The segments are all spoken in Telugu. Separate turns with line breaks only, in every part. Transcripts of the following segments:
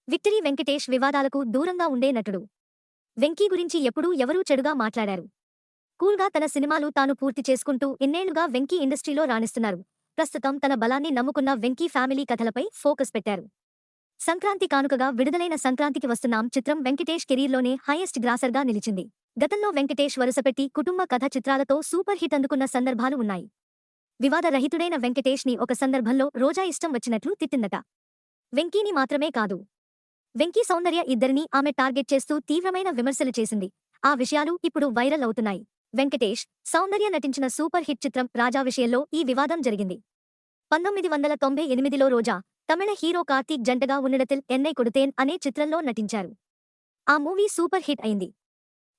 విక్టరీ వెంకటేష్ వివాదాలకు దూరంగా ఉండే నటుడు. వెంకీ గురించి ఎప్పుడూ ఎవరూ చెడుగా మాట్లాడారు. కూల్గా తన సినిమాలు తాను పూర్తి చేసుకుంటూ ఇన్నేళ్లుగా వెంకీ ఇండస్ట్రీలో రాణిస్తున్నారు. ప్రస్తుతం తన బలాన్ని నమ్ముకున్న వెంకీ ఫ్యామిలీ కథలపై ఫోకస్ పెట్టారు. సంక్రాంతి కానుకగా విడుదలైన సంక్రాంతికి వస్తున్నాం చిత్రం వెంకటేష్ కెరీర్లోనే హైయెస్ట్ గ్రాసర్గా నిలిచింది. గతంలో వెంకటేష్ వరుసపెట్టి కుటుంబ కథ చిత్రాలతో సూపర్ హిట్ అందుకున్న సందర్భాలు ఉన్నాయి. వివాద రహితుడైన వెంకటేష్ ని ఒక సందర్భంలో రోజా ఇష్టం వచ్చినట్లు తిట్టిందట. వెంకీని మాత్రమే కాదు, వెంకీ సౌందర్య ఇద్దరినీ ఆమె టార్గెట్ చేస్తూ తీవ్రమైన విమర్శలు చేసింది. ఆ విషయాలు ఇప్పుడు వైరల్ అవుతున్నాయి. వెంకటేష్, సౌందర్య నటించిన సూపర్ హిట్ చిత్రం రాజా విషయంలో ఈ వివాదం జరిగింది. 1998లో రోజా, తమిళ హీరో కార్తీక్ జంటగా ఉన్నడతిల్ ఎన్నై కొడుతేన్ అనే చిత్రంలో నటించారు. ఆ మూవీ సూపర్ హిట్ అయింది.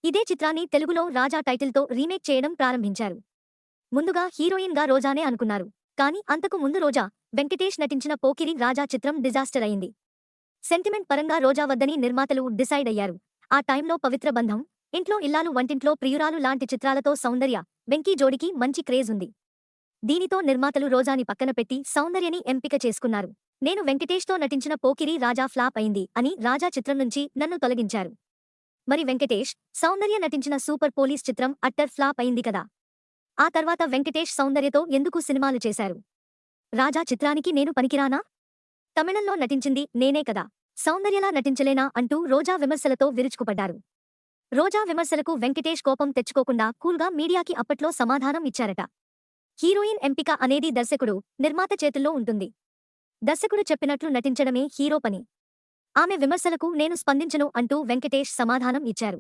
ఇదే చిత్రాన్ని తెలుగులో రాజా టైటిల్తో రీమేక్ చేయడం ప్రారంభించారు. ముందుగా హీరోయిన్ గా రోజానే అనుకున్నారు. కానీ అంతకు ముందు రోజా, వెంకటేష్ నటించిన పోకిరి రాజా చిత్రం డిజాస్టర్ అయింది. సెంటిమెంట్ పరంగా రోజా వద్దని నిర్మాతలు డిసైడ్ అయ్యారు. ఆ టైంలో పవిత్ర బంధం, ఇంట్లో ఇల్లాలు, వంటింట్లో ప్రియురాలు లాంటి చిత్రాలతో సౌందర్య, వెంకీ జోడికి మంచి క్రేజ్ ఉంది. దీనితో నిర్మాతలు రోజాని పక్కన పెట్టి సౌందర్యని ఎంపిక చేసుకున్నారు. నేను వెంకటేష్తో నటించిన పోకిరి రాజా ఫ్లాప్ అయింది అని రాజా చిత్రం నుంచి నన్ను తొలగించారు. మరి వెంకటేష్, సౌందర్య నటించిన సూపర్ పోలీస్ చిత్రం అట్టర్ ఫ్లాప్ అయింది కదా. ఆ తర్వాత వెంకటేష్ సౌందర్యతో ఎందుకు సినిమాలు చేశారు? రాజా చిత్రానికి నేను పనికిరానా? తమిళంలో నటించింది నేనే కదా, సౌందర్యలా నటించలేనా అంటూ రోజా విమర్శలతో విరుచుకుపడ్డారు. రోజా విమర్శలకు వెంకటేష్ కోపం తెచ్చుకోకుండా కూల్గా మీడియాకి అప్పట్లో సమాధానం ఇచ్చారట. హీరోయిన్ ఎంపిక అనేది దర్శకుడు, నిర్మాత చేతుల్లో ఉంటుంది. దర్శకుడు చెప్పినట్లు నటించడమే హీరో పని. ఆమె విమర్శలకు నేను స్పందించను అంటూ వెంకటేష్ సమాధానం ఇచ్చారు.